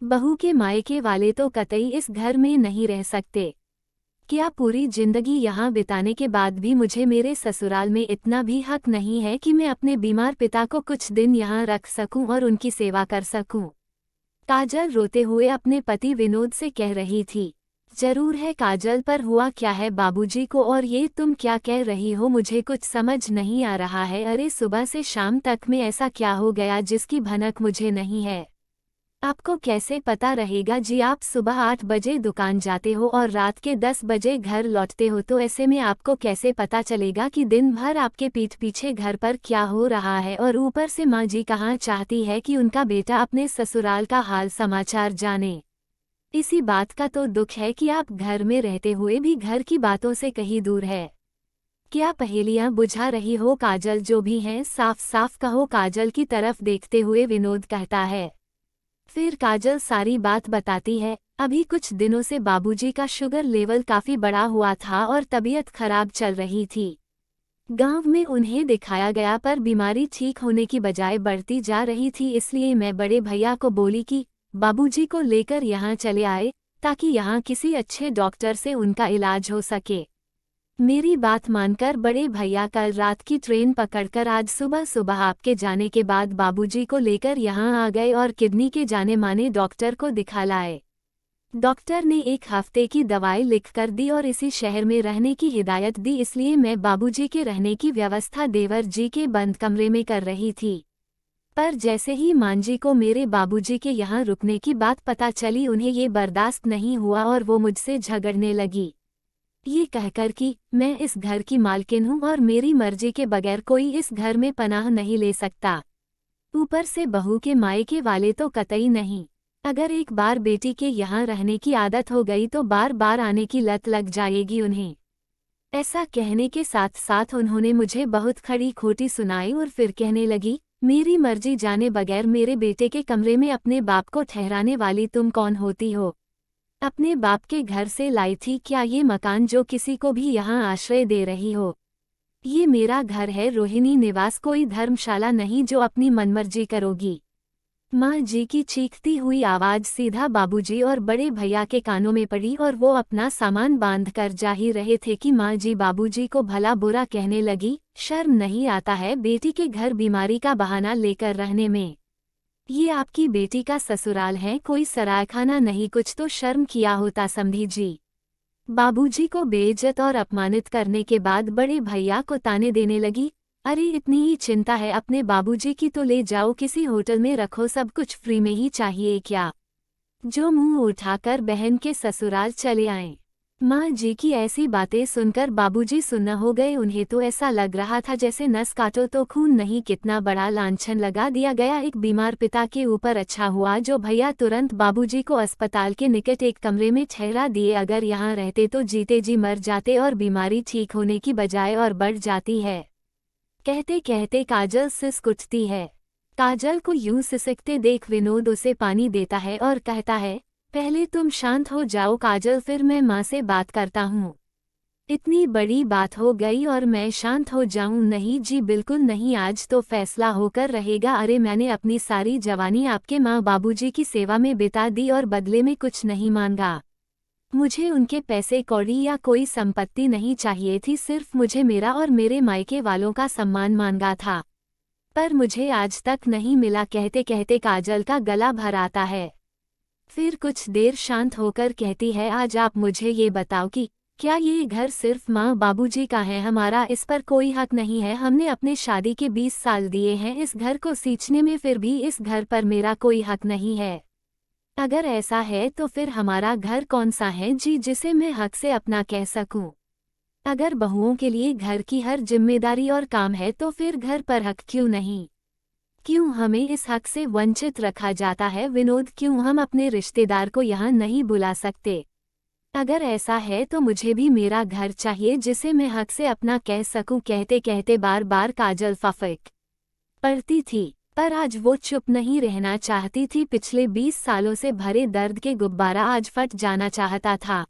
बहू के मायके वाले तो कतई इस घर में नहीं रह सकते। क्या पूरी जिंदगी यहाँ बिताने के बाद भी मुझे मेरे ससुराल में इतना भी हक नहीं है कि मैं अपने बीमार पिता को कुछ दिन यहाँ रख सकूं और उनकी सेवा कर सकूं? काजल रोते हुए अपने पति विनोद से कह रही थी। जरूर है काजल, पर हुआ क्या है बाबूजी को? और ये तुम क्या कह रही हो, मुझे कुछ समझ नहीं आ रहा है। अरे सुबह से शाम तक में ऐसा क्या हो गया जिसकी भनक मुझे नहीं है? आपको कैसे पता रहेगा जी? आप सुबह 8 बजे दुकान जाते हो और रात के 10 बजे घर लौटते हो, तो ऐसे में आपको कैसे पता चलेगा कि दिन भर आपके पीठ पीछे घर पर क्या हो रहा है? और ऊपर से माँ जी कहाँ चाहती है कि उनका बेटा अपने ससुराल का हाल समाचार जाने। इसी बात का तो दुख है कि आप घर में रहते हुए भी घर की बातों से कहीं दूर है। क्या पहेलियां बुझा रही हो काजल? जो भी हैं साफ साफ कहो। काजल की तरफ देखते हुए विनोद कहता है। फिर काजल सारी बात बताती है। अभी कुछ दिनों से बाबूजी का शुगर लेवल काफी बढ़ा हुआ था और तबीयत खराब चल रही थी। गांव में उन्हें दिखाया गया पर बीमारी ठीक होने की बजाय बढ़ती जा रही थी, इसलिए मैं बड़े भैया को बोली कि बाबूजी को लेकर यहाँ चले आए ताकि यहाँ किसी अच्छे डॉक्टर से उनका इलाज हो सके। मेरी बात मानकर बड़े भैया कल रात की ट्रेन पकड़कर आज सुबह सुबह आपके जाने के बाद बाबूजी को लेकर यहाँ आ गए और किडनी के जाने माने डॉक्टर को दिखा लाए। डॉक्टर ने 1 हफ्ते की दवाई लिखकर दी और इसी शहर में रहने की हिदायत दी, इसलिए मैं बाबूजी के रहने की व्यवस्था देवर जी के बंद कमरे में कर रही थी। पर जैसे ही मांझी को मेरे बाबूजी के यहाँ रुकने की बात पता चली, उन्हें ये बर्दाश्त नहीं हुआ और वो मुझसे झगड़ने लगी, ये कहकर कि मैं इस घर की मालकिन हूँ और मेरी मर्जी के बगैर कोई इस घर में पनाह नहीं ले सकता। ऊपर से बहू के मायके वाले तो कतई नहीं। अगर एक बार बेटी के यहाँ रहने की आदत हो गई तो बार बार आने की लत लग जाएगी उन्हें। ऐसा कहने के साथ साथ उन्होंने मुझे बहुत खड़ी खोटी सुनाई और फिर कहने लगी, मेरी मर्जी जाने बगैर मेरे बेटे के कमरे में अपने बाप को ठहराने वाली तुम कौन होती हो? अपने बाप के घर से लाई थी क्या ये मकान जो किसी को भी यहाँ आश्रय दे रही हो? ये मेरा घर है, रोहिणी निवास, कोई धर्मशाला नहीं जो अपनी मनमर्जी करोगी। माँ जी की चीखती हुई आवाज सीधा बाबूजी और बड़े भैया के कानों में पड़ी और वो अपना सामान बांध कर जा ही रहे थे कि माँ जी बाबूजी को भला बुरा कहने लगी, शर्म नहीं आता है बेटी के घर बीमारी का बहाना लेकर रहने में? ये आपकी बेटी का ससुराल है, कोई सरायखाना नहीं, कुछ तो शर्म किया होता समधी जी। बाबूजी को बेइज्जत और अपमानित करने के बाद बड़े भैया को ताने देने लगी, अरे इतनी ही चिंता है अपने बाबूजी की तो ले जाओ किसी होटल में रखो, सब कुछ फ्री में ही चाहिए क्या? जो मुंह उठाकर बहन के ससुराल चले आए। माँ जी की ऐसी बातें सुनकर बाबूजी सुन्न हो गए। उन्हें तो ऐसा लग रहा था जैसे नस काटो तो खून नहीं। कितना बड़ा लांछन लगा दिया गया एक बीमार पिता के ऊपर। अच्छा हुआ जो भैया तुरंत बाबूजी को अस्पताल के निकट एक कमरे में ठहरा दिए, अगर यहाँ रहते तो जीते जी मर जाते और बीमारी ठीक होने की बजाय और बढ़ जाती है। कहते कहते काजल सिसक उठती है। काजल को यूं सिसकते देख विनोद उसे पानी देता है और कहता है, पहले तुम शांत हो जाओ काजल, फिर मैं माँ से बात करता हूँ। इतनी बड़ी बात हो गई और मैं शांत हो जाऊं? नहीं जी बिल्कुल नहीं, आज तो फैसला होकर रहेगा। अरे मैंने अपनी सारी जवानी आपके माँ बाबूजी की सेवा में बिता दी और बदले में कुछ नहीं मांगा। मुझे उनके पैसे कौड़ी या कोई संपत्ति नहीं चाहिए थी, सिर्फ मुझे मेरा और मेरे मायके वालों का सम्मान मांगा था, पर मुझे आज तक नहीं मिला। कहते कहते काजल का गला भर आता है। फिर कुछ देर शांत होकर कहती है, आज आप मुझे ये बताओ कि क्या ये घर सिर्फ माँ बाबूजी का है? हमारा इस पर कोई हक नहीं है। हमने अपने शादी के 20 साल दिए हैं इस घर को सींचने में, फिर भी इस घर पर मेरा कोई हक नहीं है। अगर ऐसा है तो फिर हमारा घर कौन सा है जी जिसे मैं हक से अपना कह सकूं? अगर बहुओं के लिए घर की हर जिम्मेदारी और काम है तो फिर घर पर हक क्यों नहीं? क्यों हमें इस हक से वंचित रखा जाता है? विनोद, क्यों हम अपने रिश्तेदार को यहाँ नहीं बुला सकते? अगर ऐसा है तो मुझे भी मेरा घर चाहिए जिसे मैं हक से अपना कह सकूं। कहते कहते बार बार काजल फफक पड़ती थी, पर आज वो चुप नहीं रहना चाहती थी। पिछले 20 सालों से भरे दर्द के गुब्बारा आज फट जाना चाहता था।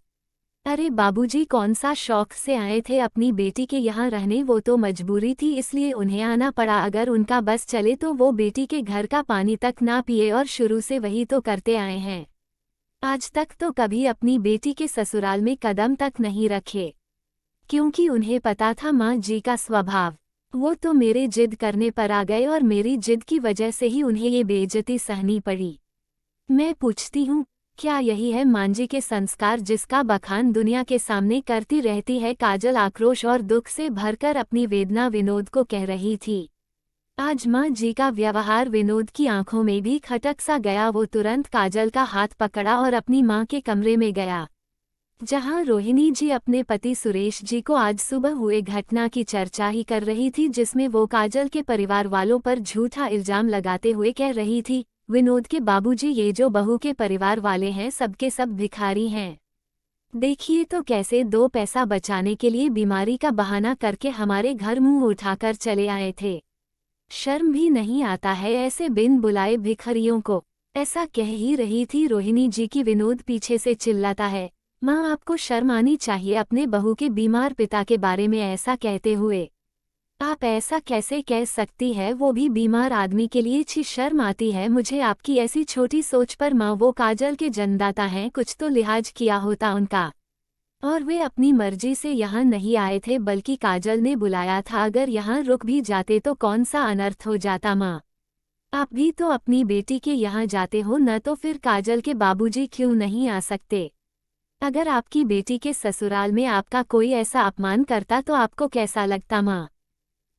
अरे बाबूजी कौन सा शौक से आए थे अपनी बेटी के यहाँ रहने, वो तो मजबूरी थी इसलिए उन्हें आना पड़ा। अगर उनका बस चले तो वो बेटी के घर का पानी तक ना पिए, और शुरू से वही तो करते आए हैं। आज तक तो कभी अपनी बेटी के ससुराल में कदम तक नहीं रखे, क्योंकि उन्हें पता था माँ जी का स्वभाव। वो तो मेरे जिद करने पर आ गए और मेरी जिद की वजह से ही उन्हें ये बेइज्जती सहनी पड़ी। मैं पूछती हूँ, क्या यही है माँ जी के संस्कार जिसका बखान दुनिया के सामने करती रहती है? काजल आक्रोश और दुख से भरकर अपनी वेदना विनोद को कह रही थी। आज माँ जी का व्यवहार विनोद की आंखों में भी खटक सा गया। वो तुरंत काजल का हाथ पकड़ा और अपनी माँ के कमरे में गया, जहां रोहिणी जी अपने पति सुरेश जी को आज सुबह हुए घटना की चर्चा ही कर रही थी, जिसमें वो काजल के परिवार वालों पर झूठा इल्जाम लगाते हुए कह रही थी, विनोद के बाबूजी ये जो बहू के परिवार वाले हैं सबके सब भिखारी हैं। देखिए तो कैसे दो पैसा बचाने के लिए बीमारी का बहाना करके हमारे घर मुंह उठाकर चले आए थे। शर्म भी नहीं आता है ऐसे बिन बुलाए भिखारियों को। ऐसा कह ही रही थी रोहिणी जी की विनोद पीछे से चिल्लाता है, माँ आपको शर्म आनी चाहिए अपने बहू के बीमार पिता के बारे में ऐसा कहते हुए। आप ऐसा कैसे कह सकती है, वो भी बीमार आदमी के लिए। छी शर्म आती है मुझे आपकी ऐसी छोटी सोच पर। माँ वो काजल के जन्मदाता हैं, कुछ तो लिहाज किया होता उनका। और वे अपनी मर्जी से यहाँ नहीं आए थे बल्कि काजल ने बुलाया था। अगर यहाँ रुक भी जाते तो कौन सा अनर्थ हो जाता माँ? आप भी तो अपनी बेटी के यहाँ जाते हो न, तो फिर काजल के बाबूजी क्यों नहीं आ सकते? अगर आपकी बेटी के ससुराल में आपका कोई ऐसा अपमान करता तो आपको कैसा लगता माँ?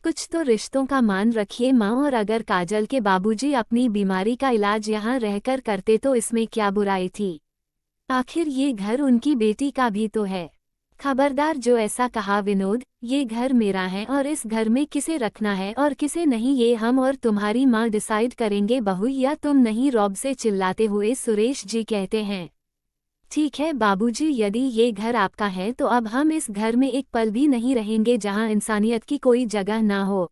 कुछ तो रिश्तों का मान रखिए माँ। और अगर काजल के बाबूजी अपनी बीमारी का इलाज यहाँ रहकर करते तो इसमें क्या बुराई थी? आखिर ये घर उनकी बेटी का भी तो है। खबरदार जो ऐसा कहा विनोद, ये घर मेरा है और इस घर में किसे रखना है और किसे नहीं ये हम और तुम्हारी माँ डिसाइड करेंगे बहू, या तुम नहीं? रौब से चिल्लाते हुए सुरेश जी कहते हैं। ठीक है बाबूजी, यदि ये घर आपका है तो अब हम इस घर में एक पल भी नहीं रहेंगे जहां इंसानियत की कोई जगह ना हो,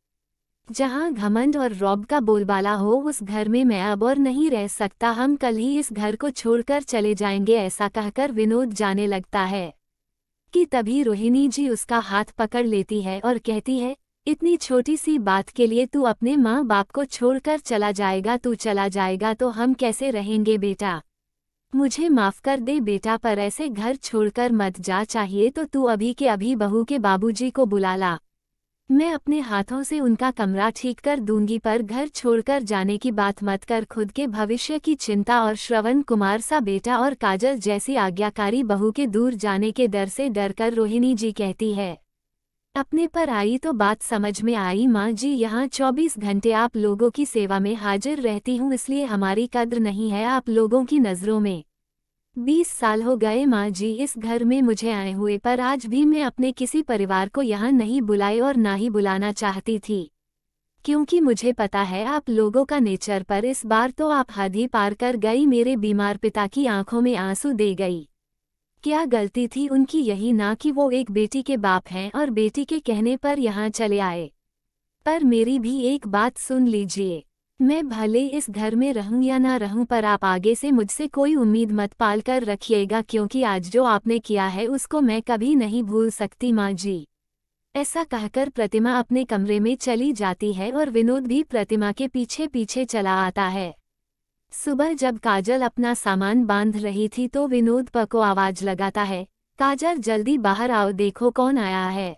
जहां घमंड और रौब का बोलबाला हो। उस घर में मैं अब और नहीं रह सकता, हम कल ही इस घर को छोड़कर चले जाएंगे। ऐसा कहकर विनोद जाने लगता है कि तभी रोहिणी जी उसका हाथ पकड़ लेती है और कहती है, इतनी छोटी सी बात के लिए तू अपने माँ बाप को छोड़कर चला जाएगा? तू चला जाएगा तो हम कैसे रहेंगे बेटा? मुझे माफ कर दे बेटा, पर ऐसे घर छोड़कर मत जा। चाहिए तो तू अभी के अभी बहू के बाबूजी को बुला ला, मैं अपने हाथों से उनका कमरा ठीक कर दूंगी, पर घर छोड़कर जाने की बात मत कर। खुद के भविष्य की चिंता और श्रवण कुमार सा बेटा और काजल जैसी आज्ञाकारी बहू के दूर जाने के डर से डरकर रोहिणी जी कहती है। अपने पर आई तो बात समझ में आई माँ जी, यहाँ 24 घंटे आप लोगों की सेवा में हाजिर रहती हूँ, इसलिए हमारी कद्र नहीं है आप लोगों की नज़रों में। 20 साल हो गए माँ जी इस घर में मुझे आए हुए, पर आज भी मैं अपने किसी परिवार को यहाँ नहीं बुलाई और ना ही बुलाना चाहती थी, क्योंकि मुझे पता है आप लोगों का नेचर। पर इस बार तो आप हद ही पार कर गई, मेरे बीमार पिता की आंखों में आंसू दे गई। क्या गलती थी उनकी यही ना कि वो एक बेटी के बाप हैं और बेटी के कहने पर यहाँ चले आए? पर मेरी भी एक बात सुन लीजिए, मैं भले इस घर में रहूं या ना रहूं, पर आप आगे से मुझसे कोई उम्मीद मत पाल कर रखिएगा, क्योंकि आज जो आपने किया है उसको मैं कभी नहीं भूल सकती माँ जी। ऐसा कहकर प्रतिमा अपने कमरे में चली जाती है और विनोद भी प्रतिमा के पीछे पीछे चला आता है। सुबह जब काजल अपना सामान बांध रही थी तो विनोद को आवाज लगाता है, काजल जल्दी बाहर आओ, देखो कौन आया है।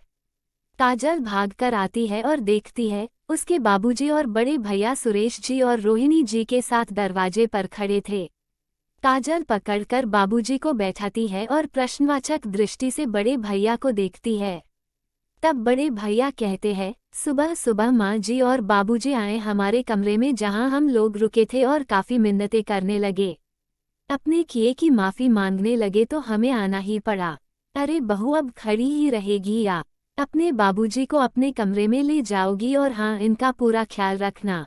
काजल भागकर आती है और देखती है उसके बाबूजी और बड़े भैया सुरेश जी और रोहिणी जी के साथ दरवाजे पर खड़े थे। काजल पकड़कर बाबूजी को बैठाती है और प्रश्नवाचक दृष्टि से बड़े भैया को देखती है। तब बड़े भैया कहते हैं, सुबह सुबह माँ जी और बाबूजी आए हमारे कमरे में जहाँ हम लोग रुके थे और काफ़ी मिन्नतें करने लगे, अपने किए की माफ़ी मांगने लगे, तो हमें आना ही पड़ा। अरे बहू अब खड़ी ही रहेगी या अपने बाबूजी को अपने कमरे में ले जाओगी? और हाँ, इनका पूरा ख्याल रखना,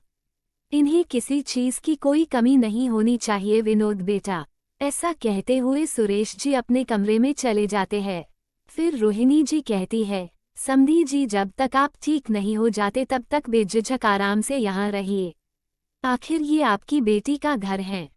इन्हें किसी चीज़ की कोई कमी नहीं होनी चाहिए विनोद बेटा। ऐसा कहते हुए सुरेश जी अपने कमरे में चले जाते हैं। फिर रोहिणी जी कहती है, समधी जी जब तक आप ठीक नहीं हो जाते तब तक बेझिझक आराम से यहाँ रहिए, आखिर ये आपकी बेटी का घर है।